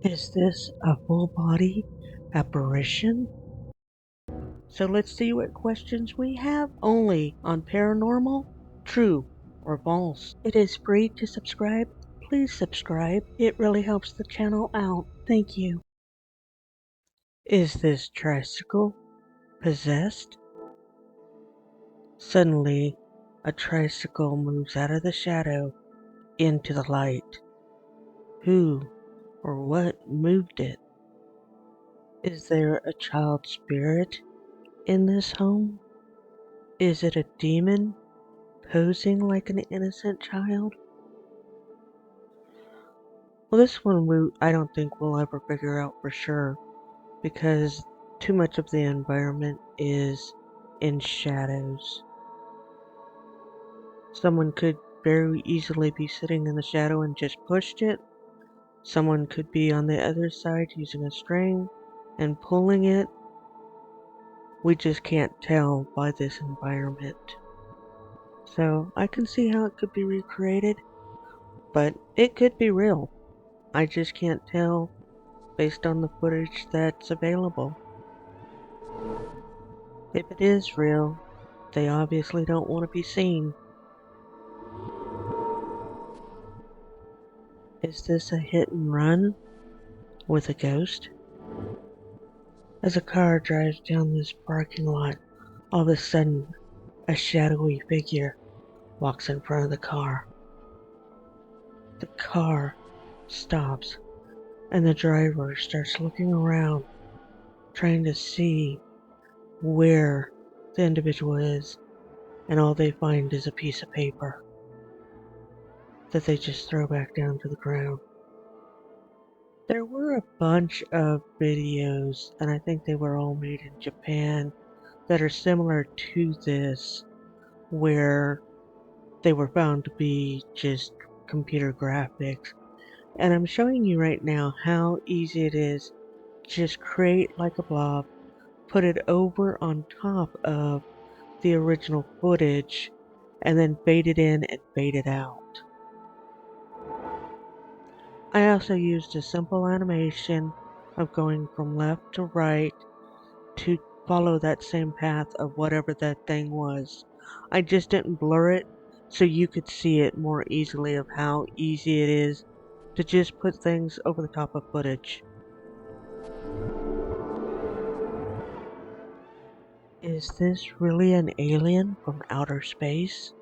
Is this a full body apparition? So let's see what questions we have only on Paranormal, True or False. It is free to subscribe. Please subscribe. It really helps the channel out. Thank you. Is this tricycle possessed? Suddenly, a tricycle moves out of the shadow into the light. Who or what moved it? Is there a child spirit in this home? Is it a demon posing like an innocent child? Well, this one I don't think we'll ever figure out for sure because too much of the environment is in shadows. Someone could very easily be sitting in the shadow and just pushed it. Someone could be on the other side using a string and pulling it. We just can't tell by this environment. So I can see how it could be recreated, but it could be real. I just can't tell based on the footage that's available. If it is real, they obviously don't want to be seen. Is this a hit and run with a ghost? As a car drives down this parking lot, all of a sudden, a shadowy figure walks in front of the car. The car stops, and the driver starts looking around, trying to see where the individual is, and all they find is a piece of paper that they just throw back down to the ground. There were a bunch of videos, and I think they were all made in Japan, that are similar to this, where they were found to be just computer graphics. And I'm showing you right now how easy it is. Just create like a blob, put it over on top of the original footage, and then fade it in and fade it out. I also used a simple animation of going from left to right to follow that same path of whatever that thing was. I just didn't blur it so you could see it more easily of how easy it is to just put things over the top of footage. Is this really an alien from outer space?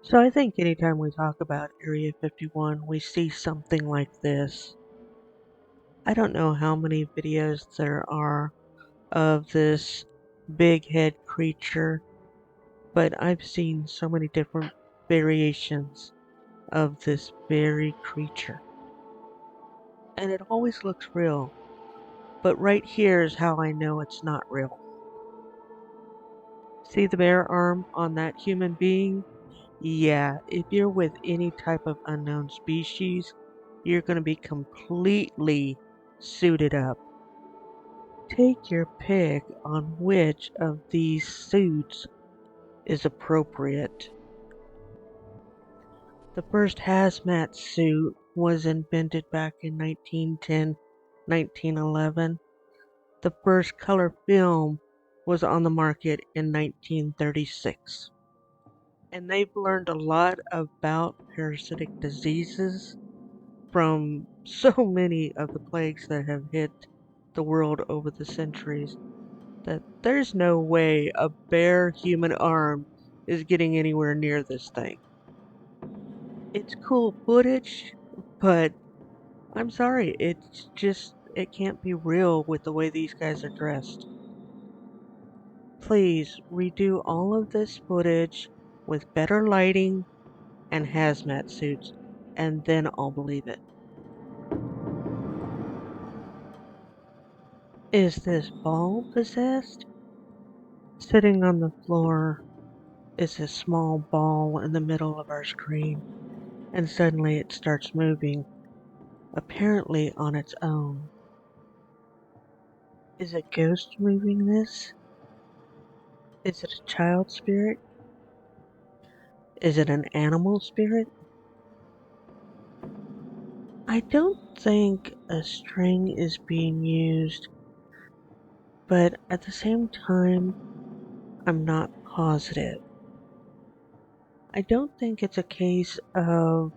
So I think anytime we talk about Area 51, we see something like this. I don't know how many videos there are of this big head creature, but I've seen so many different variations of this very creature. And it always looks real, but right here is how I know it's not real. See the bare arm on that human being? Yeah, if you're with any type of unknown species, you're going to be completely suited up. Take your pick on which of these suits is appropriate. The first hazmat suit was invented back in 1910, 1911. The first color film was on the market in 1936. And they've learned a lot about parasitic diseases from so many of the plagues that have hit the world over the centuries that there's no way a bare human arm is getting anywhere near this thing. It's cool footage, but I'm sorry, it can't be real with the way these guys are dressed. Please redo all of this footage with better lighting and hazmat suits, and then I'll believe it. Is this ball possessed? Sitting on the floor is a small ball in the middle of our screen, and suddenly it starts moving, apparently on its own. Is a ghost moving this? Is it a child spirit? Is it an animal spirit? I don't think a string is being used, but at the same time, I'm not positive. I don't think it's a case of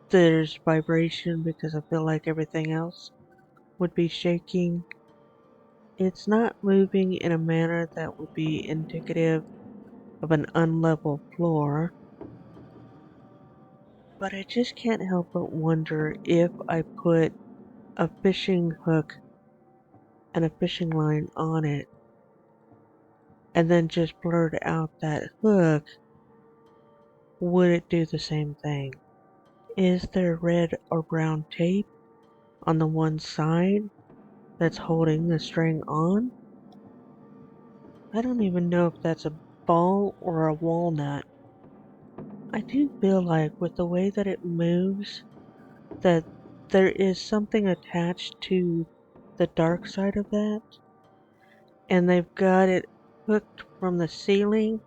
there's vibration because I feel like everything else would be shaking. It's not moving in a manner that would be indicative of an unlevel floor, but I just can't help but wonder if I put a fishing hook and a fishing line on it and then just blurred out that hook, would it do the same thing? Is there red or brown tape on the one side that's holding the string on? I don't even know if that's a ball or a walnut. I do feel like with the way that it moves, that there is something attached to the dark side of that, and they've got it hooked from the ceiling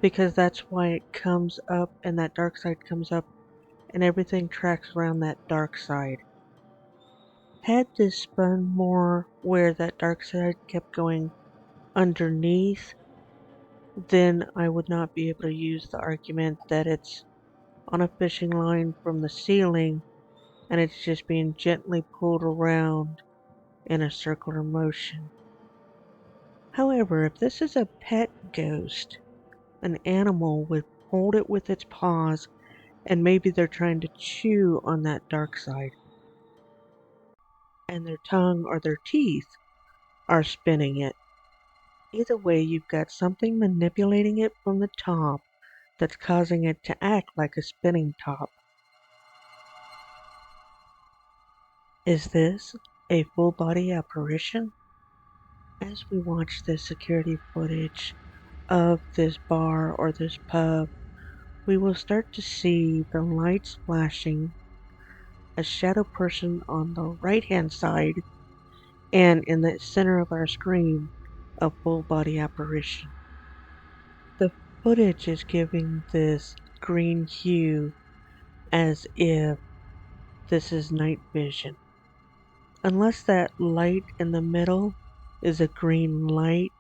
because that's why it comes up and that dark side comes up and everything tracks around that dark side. Had this spun more where that dark side kept going underneath, then I would not be able to use the argument that it's on a fishing line from the ceiling and it's just being gently pulled around in a circular motion. However, if this is a pet ghost, an animal would hold it with its paws and maybe they're trying to chew on that dark side, and their tongue or their teeth are spinning it. Either way, you've got something manipulating it from the top that's causing it to act like a spinning top. Is this a full body apparition? As we watch the security footage of this bar or this pub, we will start to see the lights flashing, a shadow person on the right hand side, and in the center of our screen, a full body apparition. The footage is giving this green hue as if this is night vision. Unless that light in the middle is a green light,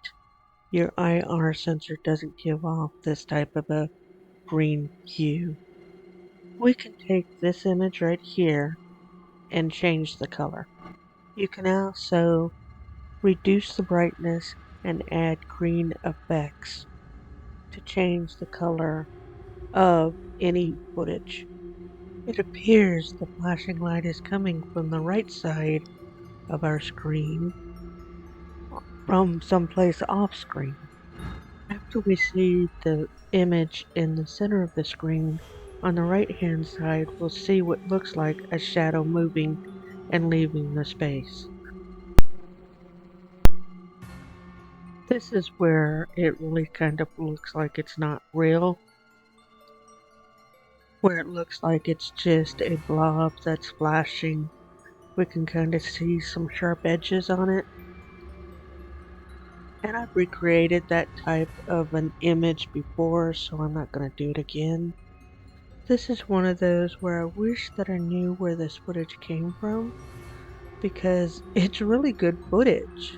your IR sensor doesn't give off this type of a green hue. We can take this image right here and change the color. You can also reduce the brightness and add green effects to change the color of any footage. It appears the flashing light is coming from the right side of our screen from someplace off screen. After we see the image in the center of the screen, on the right hand side we'll see what looks like a shadow moving and leaving the space. This is where it really kind of looks like it's not real, where it looks like it's just a blob that's flashing. We can kind of see some sharp edges on it. And I've recreated that type of an image before, so I'm not going to do it again. This is one of those where I wish that I knew where this footage came from, because it's really good footage.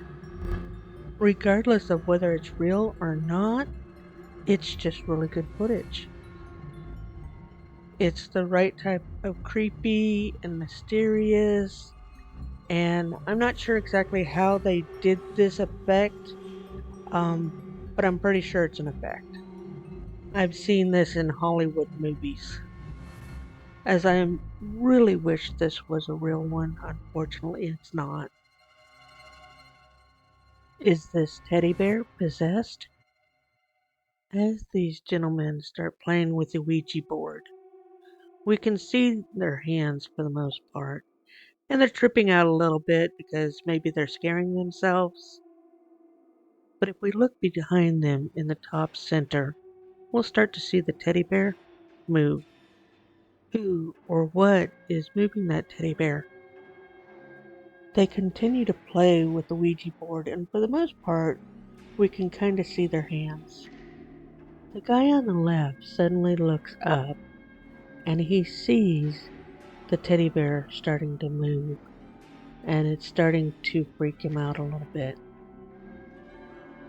Regardless of whether it's real or not, it's just really good footage. It's the right type of creepy and mysterious, and I'm not sure exactly how they did this effect, but I'm pretty sure it's an effect. I've seen this in Hollywood movies. As I really wish this was a real one, unfortunately it's not. Is this teddy bear possessed? As these gentlemen start playing with the Ouija board, we can see their hands for the most part, and they're tripping out a little bit because maybe they're scaring themselves. But if we look behind them in the top center, we'll start to see the teddy bear move. Who or what is moving that teddy bear? They continue to play with the Ouija board, and for the most part, we can kind of see their hands. The guy on the left suddenly looks up and he sees the teddy bear starting to move, and it's starting to freak him out a little bit.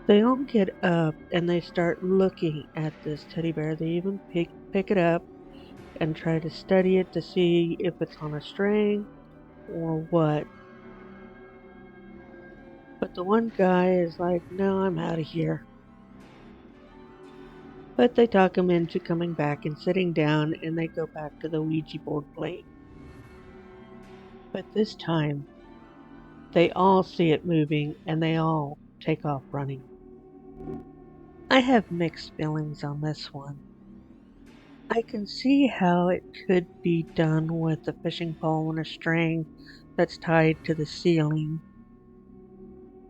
They all get up and they start looking at this teddy bear. They even pick it up and try to study it to see if it's on a string or what. But the one guy is like, no, I'm out of here. But they talk him into coming back and sitting down, and they go back to the Ouija board playing. But this time, they all see it moving and they all take off running. I have mixed feelings on this one. I can see how it could be done with a fishing pole and a string that's tied to the ceiling,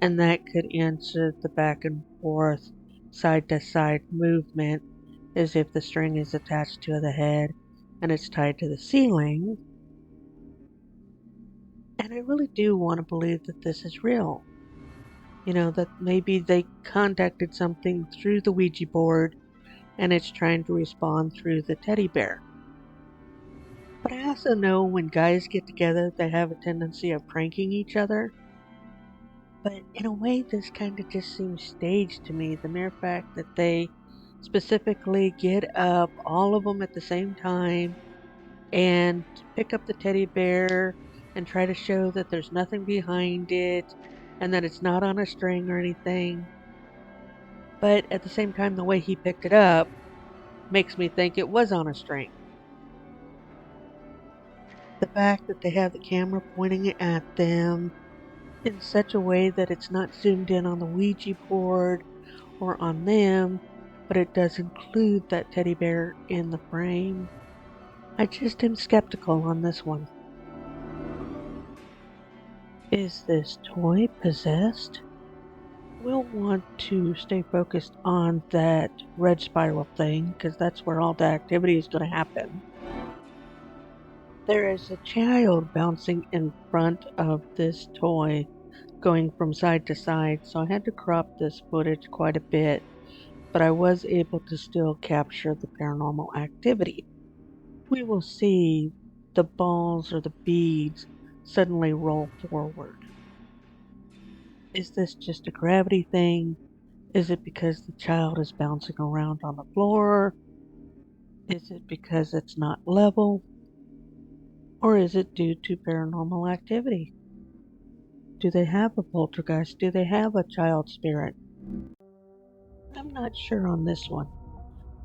and that could answer the back and forth, side to side movement as if the string is attached to the head and it's tied to the ceiling. And I really do want to believe that this is real. That maybe they contacted something through the Ouija board and it's trying to respond through the teddy bear. But I also know when guys get together, they have a tendency of pranking each other. But in a way, this kind of just seems staged to me. The mere fact that they specifically get up, all of them at the same time, and pick up the teddy bear and try to show that there's nothing behind it and that it's not on a string or anything. But at the same time, the way he picked it up makes me think it was on a string. The fact that they have the camera pointing at them in such a way that it's not zoomed in on the Ouija board or on them, but it does include that teddy bear in the frame. I just am skeptical on this one. Is this toy possessed? We'll want to stay focused on that red spiral thing because that's where all the activity is going to happen. There is a child bouncing in front of this toy, going from side to side, so I had to crop this footage quite a bit, but I was able to still capture the paranormal activity. We will see the balls or the beads suddenly roll forward. Is this just a gravity thing? Is it because the child is bouncing around on the floor? Is it because it's not level? Or is it due to paranormal activity? Do they have a poltergeist? Do they have a child spirit? I'm not sure on this one.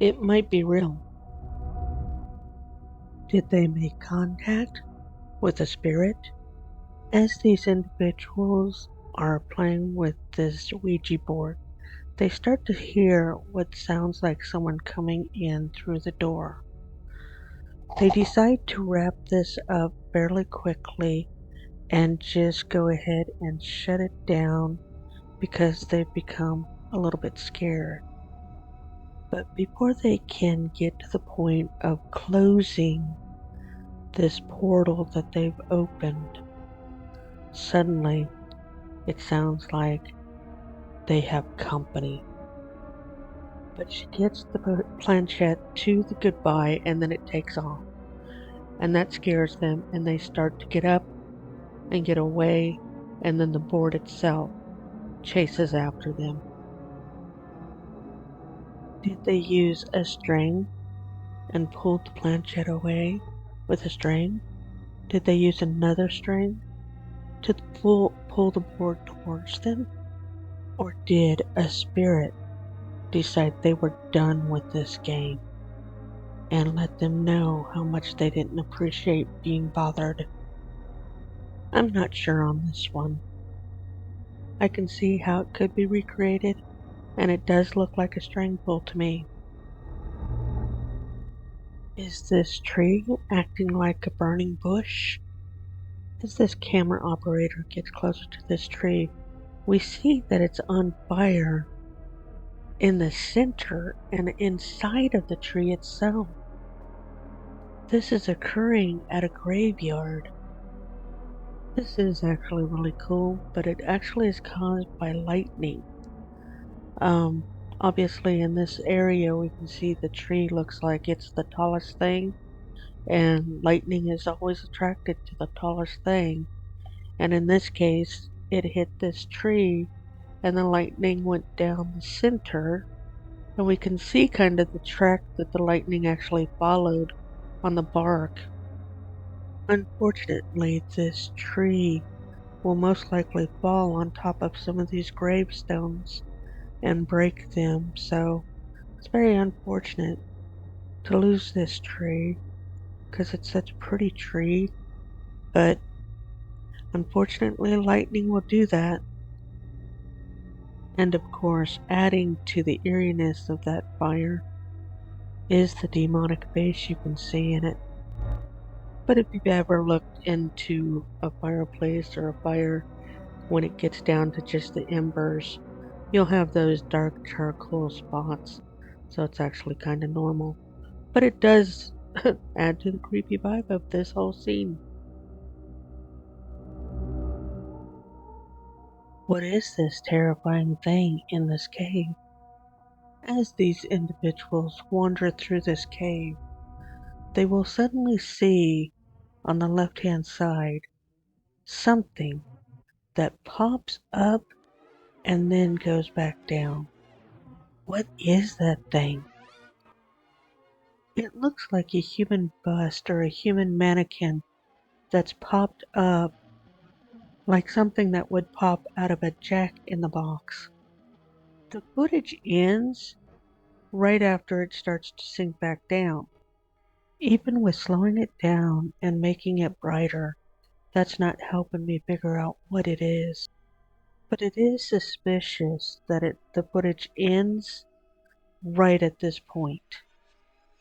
It might be real. Did they make contact with a spirit? As these individuals are playing with this Ouija board, they start to hear what sounds like someone coming in through the door. They decide to wrap this up fairly quickly and just go ahead and shut it down because they've become a little bit scared. But before they can get to the point of closing this portal that they've opened, suddenly it sounds like they have company. But she gets the planchette to the goodbye and then it takes off. And that scares them and they start to get up and get away, and then the board itself chases after them. Did they use a string and pull the planchette away with a string? Did they use another string to pull the board towards them? Or did a spirit decide they were done with this game and let them know how much they didn't appreciate being bothered? I'm not sure on this one. I can see how it could be recreated, and it does look like a string pull to me. Is this tree acting like a burning bush? As this camera operator gets closer to this tree, we see that it's on fire in the center and inside of the tree itself. This is occurring at a graveyard. This is actually really cool, but it actually is caused by lightning. Obviously in this area we can see the tree looks like it's the tallest thing, and lightning is always attracted to the tallest thing. And in this case, it hit this tree, and the lightning went down the center, and we can see kind of the track that the lightning actually followed on the bark. Unfortunately, this tree will most likely fall on top of some of these gravestones and break them, so it's very unfortunate to lose this tree because it's such a pretty tree, but unfortunately, lightning will do that. And of course, adding to the eeriness of that fire is the demonic face you can see in it. But if you've ever looked into a fireplace or a fire when it gets down to just the embers, you'll have those dark charcoal spots, so it's actually kind of normal. But it does add to the creepy vibe of this whole scene. What is this terrifying thing in this cave? As these individuals wander through this cave, they will suddenly see on the left hand side something that pops up and then goes back down. What is that thing? It looks like a human bust or a human mannequin that's popped up like something that would pop out of a Jack in the Box. The footage ends right after it starts to sink back down. Even with slowing it down and making it brighter, that's not helping me figure out what it is. But it is suspicious that the footage ends right at this point.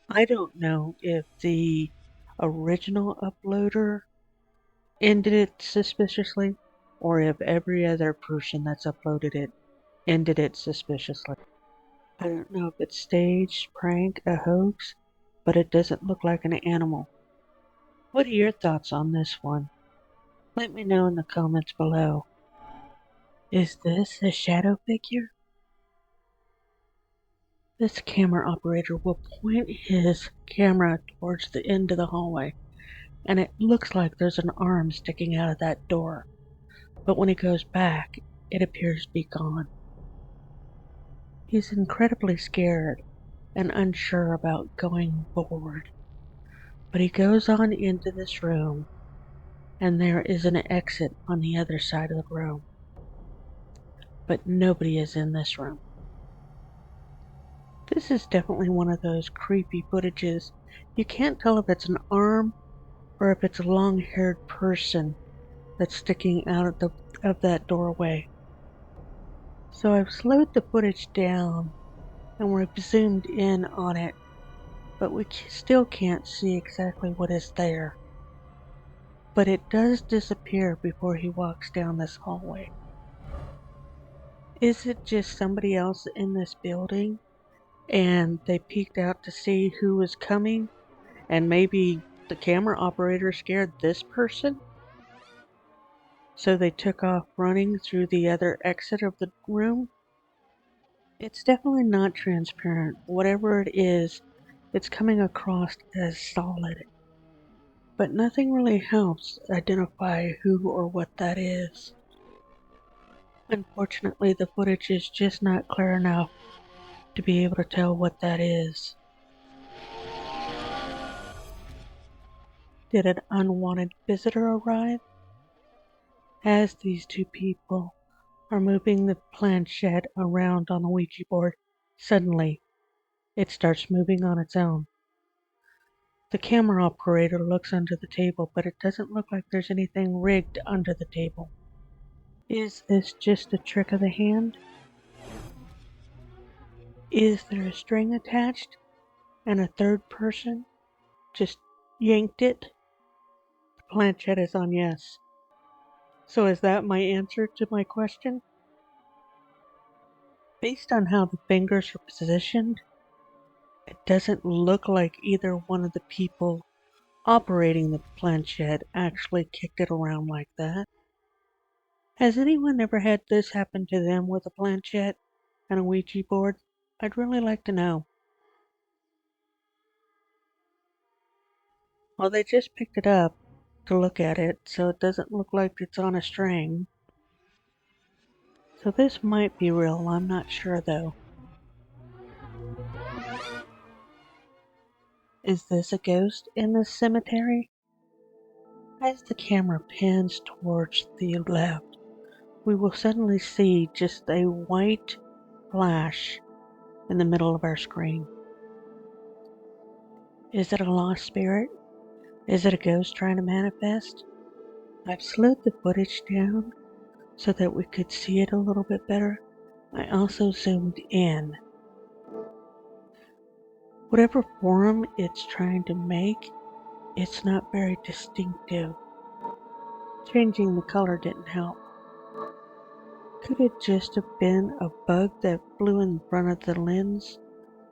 I don't know if the original uploader ended it suspiciously or if every other person that's uploaded it ended it suspiciously. I don't know if it's staged, prank, a hoax, but it doesn't look like an animal. What are your thoughts on this one? Let me know in the comments below. Is this a shadow figure? This camera operator will point his camera towards the end of the hallway, and it looks like there's an arm sticking out of that door. But when he goes back, it appears to be gone. He's incredibly scared and unsure about going forward. But he goes on into this room, and there is an exit on the other side of the room. But nobody is in this room. This is definitely one of those creepy footages. You can't tell if it's an arm or if it's a long-haired person that's sticking out of that doorway. So I've slowed the footage down and we've zoomed in on it, but we still can't see exactly what is there. But it does disappear before he walks down this hallway. Is it just somebody else in this building and they peeked out to see who was coming and maybe the camera operator scared this person? So they took off running through the other exit of the room? It's definitely not transparent. Whatever it is, it's coming across as solid. But nothing really helps identify who or what that is. Unfortunately, the footage is just not clear enough to be able to tell what that is. Did an unwanted visitor arrive? As these two people are moving the planchette around on the Ouija board, suddenly it starts moving on its own. The camera operator looks under the table, but it doesn't look like there's anything rigged under the table. Is this just a trick of the hand? Is there a string attached and a third person just yanked it? The planchette is on yes. So is that my answer to my question? Based on how the fingers are positioned, it doesn't look like either one of the people operating the planchette actually kicked it around like that. Has anyone ever had this happen to them with a planchette and a Ouija board? I'd really like to know. Well, they just picked it up to look at it, so it doesn't look like it's on a string. So this might be real, I'm not sure though. Is this a ghost in this cemetery? As the camera pans towards the left, we will suddenly see just a white flash in the middle of our screen. Is it a lost spirit? Is it a ghost trying to manifest? I've slowed the footage down so that we could see it a little bit better. I also zoomed in. Whatever form it's trying to make, it's not very distinctive. Changing the color didn't help. Could it just have been a bug that flew in front of the lens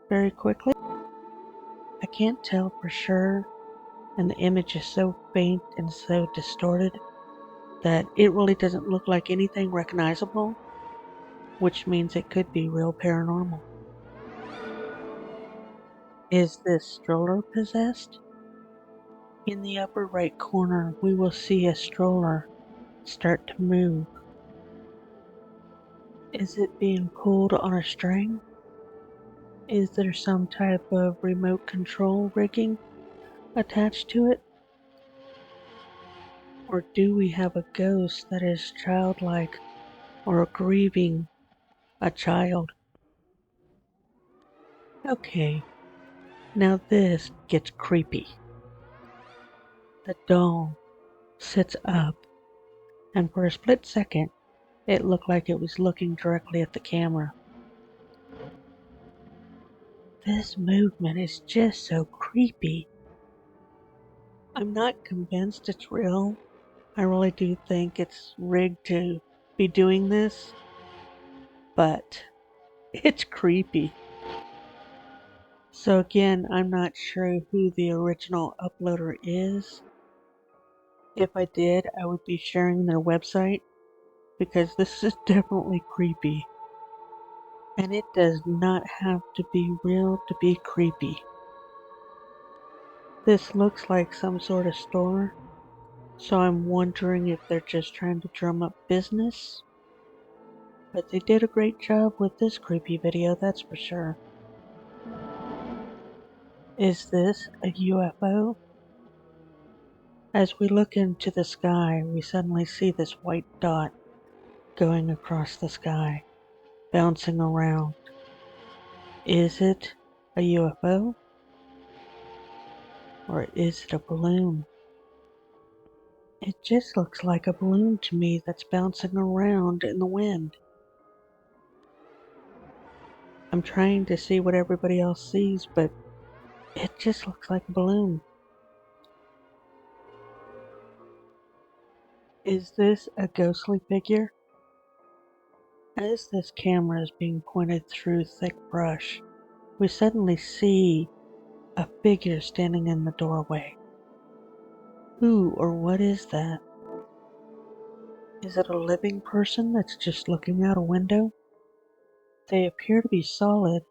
very quickly? I can't tell for sure, and the image is so faint and so distorted that it really doesn't look like anything recognizable, which means it could be real paranormal. Is this stroller possessed? In the upper right corner, we will see a stroller start to move. Is it being pulled on a string? Is there some type of remote control rigging attached to it? Or do we have a ghost that is childlike or grieving a child? Okay, now this gets creepy. The doll sits up, and for a split second, it looked like it was looking directly at the camera. This movement is just so creepy. I'm not convinced it's real. I really do think it's rigged to be doing this, but it's creepy. So again, I'm not sure who the original uploader is. If I did, I would be sharing their website because this is definitely creepy. And it does not have to be real to be creepy. This looks like some sort of store, so I'm wondering if they're just trying to drum up business. But they did a great job with this creepy video, that's for sure. Is this a UFO? As we look into the sky, we suddenly see this white dot going across the sky, bouncing around. Is it a UFO? Or is it a balloon? It just looks like a balloon to me that's bouncing around in the wind. I'm trying to see what everybody else sees, but it just looks like a balloon. Is this a ghostly figure? As this camera is being pointed through thick brush, we suddenly see a figure standing in the doorway. Who or what is that? Is it a living person that's just looking out a window? They appear to be solid,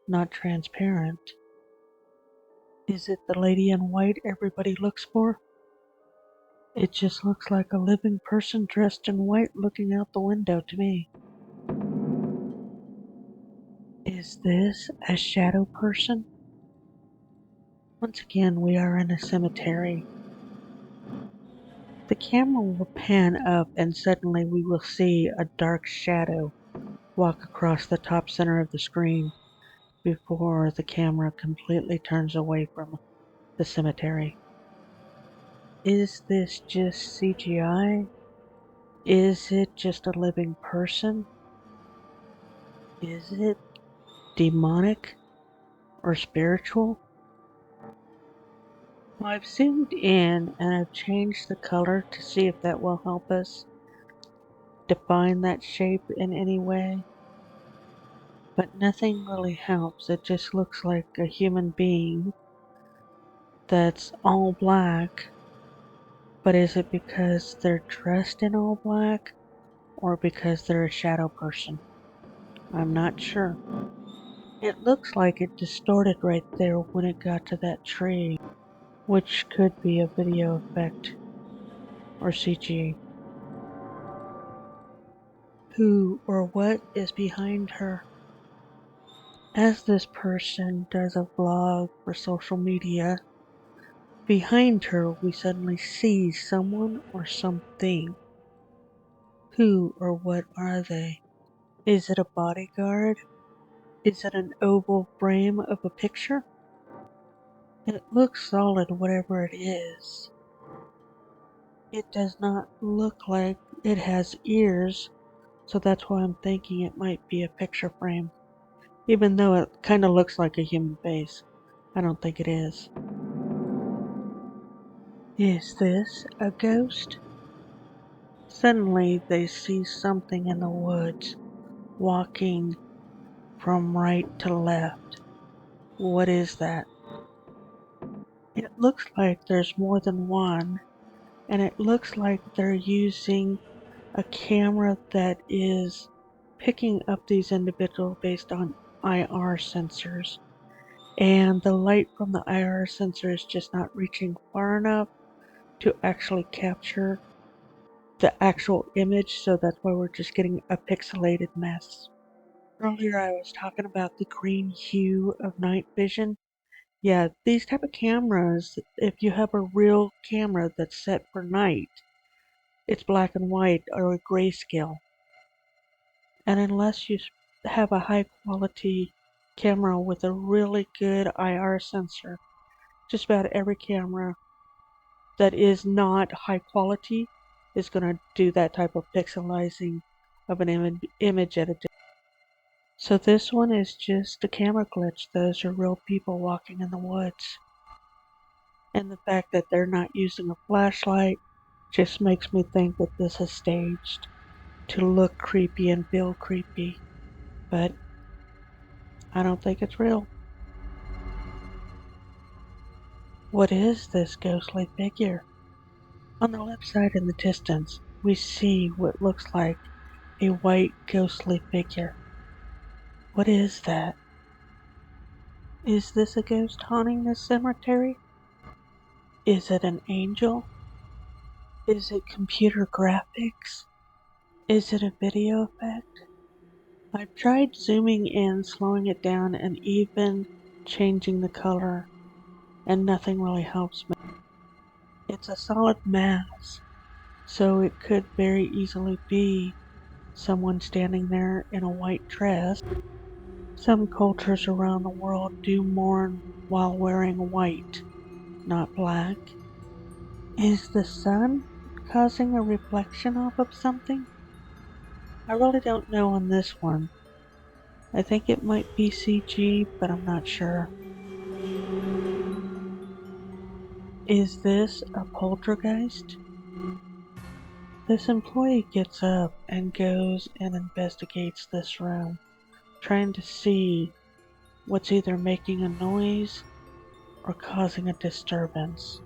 not transparent. Is it the lady in white everybody looks for? It just looks like a living person dressed in white looking out the window to me. Is this a shadow person? Once again, we are in a cemetery. The camera will pan up and suddenly we will see a dark shadow walk across the top center of the screen before the camera completely turns away from the cemetery. Is this just CGI? Is it just a living person? Is it demonic or spiritual? Well, I've zoomed in and I've changed the color to see if that will help us define that shape in any way. But nothing really helps. It just looks like a human being that's all black. But is it because they're dressed in all black or because they're a shadow person? I'm not sure. It looks like it distorted right there when it got to that tree. which could be a video effect or CG. Who or what is behind her? As this person does a vlog for social media, behind her we suddenly see someone or something. Who or what are they? Is it a bodyguard? Is it an oval frame of a picture? It looks solid, whatever it is. It does not look like it has ears, so that's why I'm thinking it might be a picture frame. Even though it kind of looks like a human face, I don't think it is. Is this a ghost? Suddenly they see something in the woods, walking from right to left. What is that? It looks like there's more than one, and it looks like they're using a camera that is picking up these individuals based on IR sensors. And the light from the IR sensor is just not reaching far enough to actually capture the actual image, so that's why we're just getting a pixelated mess. Earlier I was talking about the green hue of night vision. Yeah, these type of cameras, if you have a real camera that's set for night, it's black and white or a grayscale. And unless you have a high quality camera with a really good IR sensor, just about every camera that is not high quality is going to do that type of pixelizing of an image at a distance. So this one is just a camera glitch. Those are real people walking in the woods. And the fact that they're not using a flashlight just makes me think that this is staged to look creepy and feel creepy. But I don't think it's real. What is this ghostly figure? On the left side in the distance, we see what looks like a white ghostly figure. What is that? Is this a ghost haunting this cemetery? Is it an angel? Is it computer graphics? Is it a video effect? I've tried zooming in, slowing it down, and even changing the color, and nothing really helps me. It's a solid mass, so it could very easily be someone standing there in a white dress. Some cultures around the world do mourn while wearing white, not black. Is the sun causing a reflection off of something? I really don't know on this one. I think it might be CG, but I'm not sure. Is this a poltergeist? This employee gets up and goes and investigates this room, trying to see what's either making a noise or causing a disturbance.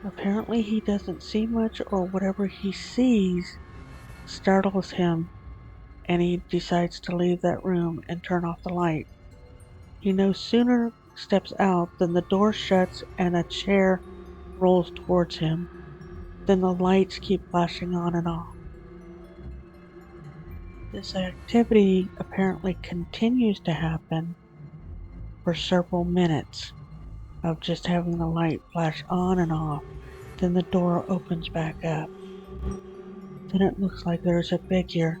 Apparently he doesn't see much, or whatever he sees startles him, and he decides to leave that room and turn off the light. He no sooner steps out than the door shuts and a chair rolls towards him. Then the lights keep flashing on and off. This activity apparently continues to happen for several minutes of just having the light flash on and off. Then the door opens back up. Then it looks like there's a figure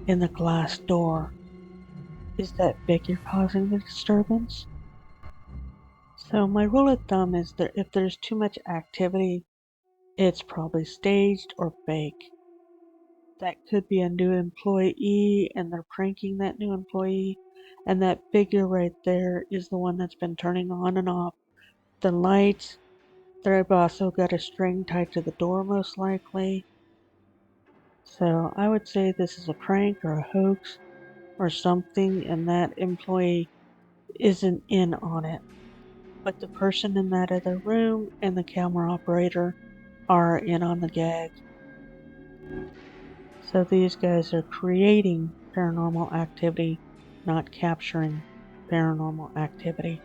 in the glass door. Is that figure causing the disturbance? So my rule of thumb is that if there's too much activity, it's probably staged or fake. That could be a new employee and they're pranking that new employee, and that figure right there is the one that's been turning on and off the lights. They've also got a string tied to the door most likely. So I would say this is a prank or a hoax or something, and that employee isn't in on it. But the person in that other room and the camera operator are in on the gag. So these guys are creating paranormal activity, not capturing paranormal activity.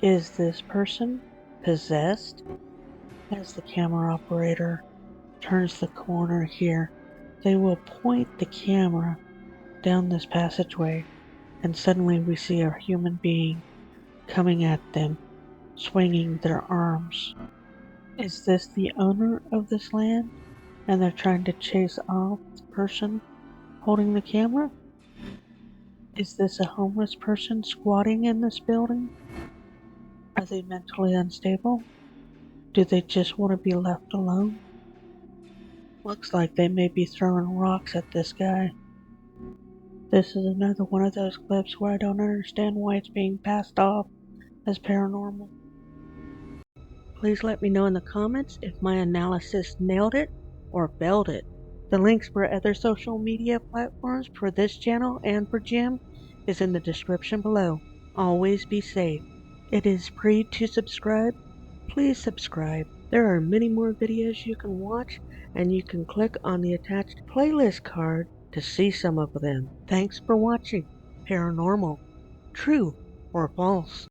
Is this person possessed? As the camera operator turns the corner here, they will point the camera down this passageway, and suddenly we see a human being coming at them, swinging their arms. Is this the owner of this land, and they're trying to chase off the person holding the camera? Is this a homeless person squatting in this building? Are they mentally unstable? Do they just want to be left alone? Looks like they may be throwing rocks at this guy. This is another one of those clips where I don't understand why it's being passed off as paranormal. Please let me know in the comments if my analysis nailed it or failed it. The links for other social media platforms for this channel and for Jim is in the description below. Always be safe. It is free to subscribe. Please subscribe. There are many more videos you can watch, and you can click on the attached playlist card to see some of them. Thanks for watching Paranormal, True or False.